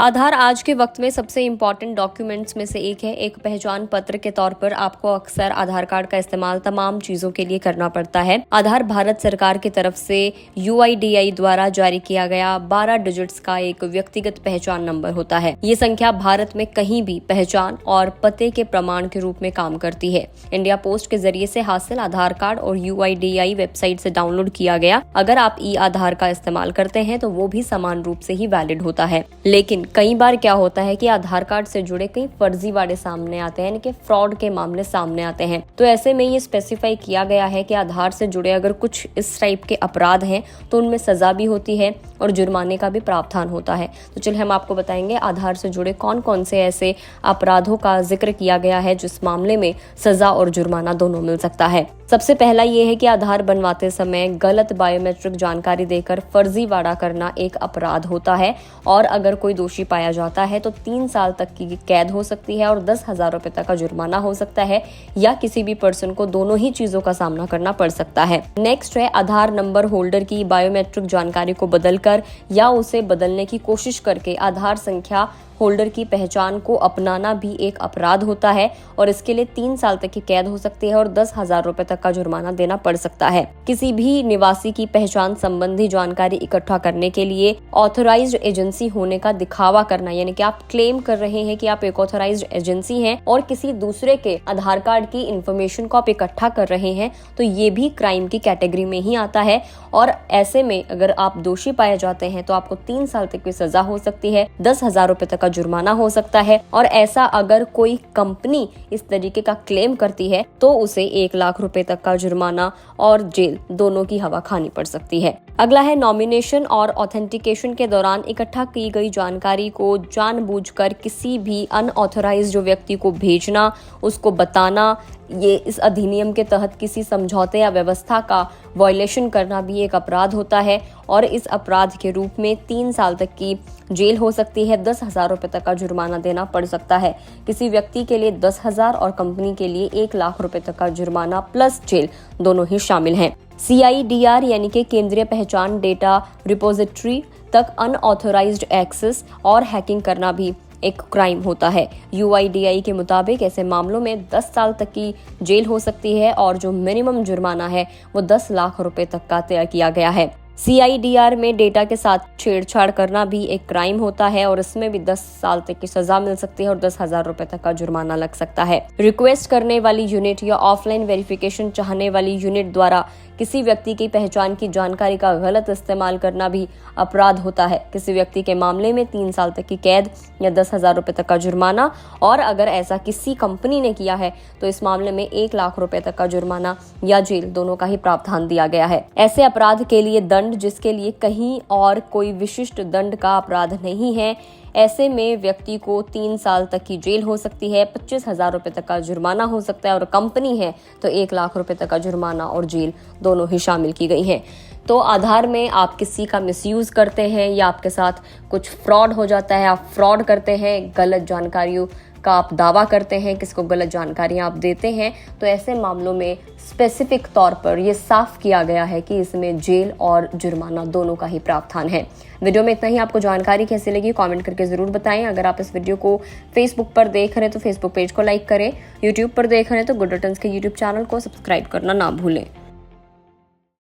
आधार आज के वक्त में सबसे इम्पॉर्टेंट डॉक्यूमेंट्स में से एक है। एक पहचान पत्र के तौर पर आपको अक्सर आधार कार्ड का इस्तेमाल तमाम चीजों के लिए करना पड़ता है। आधार भारत सरकार की तरफ से UIDAI द्वारा जारी किया गया 12 डिजिट्स का एक व्यक्तिगत पहचान नंबर होता है। ये संख्या भारत में कहीं भी पहचान और पते के प्रमाण के रूप में काम करती है। इंडिया पोस्ट के जरिए से हासिल आधार कार्ड और UIDAI वेबसाइट से डाउनलोड किया गया अगर आप आधार का इस्तेमाल करते हैं तो वो भी समान रूप से ही वैलिड होता है। लेकिन कई बार क्या होता है कि आधार कार्ड से जुड़े कई फर्जीवाड़े सामने आते हैं, यानी कि फ्रॉड के मामले सामने आते हैं। तो ऐसे में ये स्पेसिफाई किया गया है कि आधार से जुड़े अगर कुछ इस टाइप के अपराध हैं तो उनमें सजा भी होती है और जुर्माने का भी प्रावधान होता है। तो चलिए हम आपको बताएंगे आधार से जुड़े कौन कौन से ऐसे अपराधों का जिक्र किया गया है जिस मामले में सजा और जुर्माना दोनों मिल सकता है। सबसे पहला ये है कि आधार बनवाते समय गलत बायोमेट्रिक जानकारी देकर फर्जीवाड़ा करना एक अपराध होता है और अगर कोई दोषी पाया जाता है तो 3 साल तक की कैद हो सकती है और 10,000 रुपए तक का जुर्माना हो सकता है या किसी भी पर्सन को दोनों ही चीजों का सामना करना पड़ सकता है। नेक्स्ट है आधार नंबर होल्डर की बायोमेट्रिक जानकारी को बदलकर या उसे बदलने की कोशिश करके आधार संख्या होल्डर की पहचान को अपनाना भी एक अपराध होता है और इसके लिए 3 साल तक की कैद हो सकती है और 10,000 रुपए तक का जुर्माना देना पड़ सकता है। किसी भी निवासी की पहचान संबंधी जानकारी इकट्ठा करने के लिए ऑथराइज्ड एजेंसी होने का दिखावा करना, यानी कि आप क्लेम कर रहे हैं कि आप एक ऑथराइज्ड एजेंसी हैं और किसी दूसरे के आधार कार्ड की इंफॉर्मेशन को आप इकट्ठा कर रहे हैं, तो ये भी क्राइम की कैटेगरी में ही आता है और ऐसे में अगर आप दोषी पाए जाते हैं तो आपको 3 साल तक की सजा हो सकती है, 10,000 रुपए तक का जुर्माना हो सकता है और ऐसा अगर कोई कंपनी इस तरीके का क्लेम करती है तो उसे 1 लाख रुपए तक का जुर्माना और जेल दोनों की हवा खानी पड़ सकती है। अगला है नॉमिनेशन और ऑथेंटिकेशन के दौरान इकट्ठा की गई जानकारी को जानबूझकर किसी भी अनऑथराइज्ड व्यक्ति को भेजना, उसको बताना, ये इस अधिनियम के तहत किसी समझौते या व्यवस्था का वायलेशन करना भी एक अपराध होता है और इस अपराध के रूप में 3 साल तक की जेल हो सकती है, 10,000 रुपए तक का जुर्माना देना पड़ सकता है। किसी व्यक्ति के लिए 10,000 और कंपनी के लिए 1 लाख रुपए तक का जुर्माना प्लस जेल दोनों ही शामिल हैं। CIDR यानी कि केंद्रीय पहचान डेटा रिपोजिटरी तक अनऑथराइज्ड एक्सेस और हैकिंग करना भी एक क्राइम होता है। UIDAI के मुताबिक ऐसे मामलों में 10 साल तक की जेल हो सकती है और जो मिनिमम जुर्माना है वो 10 लाख रुपए तक का तय किया गया है। CIDR में डेटा के साथ छेड़छाड़ करना भी एक क्राइम होता है और इसमें भी 10 साल तक की सजा मिल सकती है और 10,000 रुपए तक का जुर्माना लग सकता है। रिक्वेस्ट करने वाली यूनिट या ऑफलाइन वेरिफिकेशन चाहने वाली यूनिट द्वारा किसी व्यक्ति की पहचान की जानकारी का गलत इस्तेमाल करना भी अपराध होता है। किसी व्यक्ति के मामले में 3 साल तक की कैद या 10,000 रुपए तक का जुर्माना और अगर ऐसा किसी कंपनी ने किया है तो इस मामले में 1 लाख रुपए तक का जुर्माना या जेल दोनों का ही प्रावधान दिया गया है। ऐसे अपराध के लिए दंड जिसके लिए कहीं और कोई विशिष्ट दंड का अपराध नहीं है, ऐसे में व्यक्ति को 3 साल तक की जेल हो सकती है, 25,000 रुपए तक का जुर्माना हो सकता है और कंपनी है तो 1 लाख रुपए तक का जुर्माना और जेल दोनों ही शामिल की गई हैं। तो आधार में आप किसी का मिसयूज करते हैं या आपके साथ कुछ फ्रॉड हो जाता है, आप फ्रॉड करते हैं, गलत जानकारियों का आप दावा करते हैं, किसको गलत जानकारियां आप देते हैं, तो ऐसे मामलों में स्पेसिफिक तौर पर ये साफ किया गया है कि इसमें जेल और जुर्माना दोनों का ही प्रावधान है। वीडियो में इतना ही। आपको जानकारी कैसी लगी कमेंट करके जरूर बताएं। अगर आप इस वीडियो को फेसबुक पर देख रहे हैं तो फेसबुक पेज को लाइक करें, यूट्यूब पर देख रहे हैं तो गुड रिटर्न्स के यूट्यूब चैनल को सब्सक्राइब करना ना भूलें।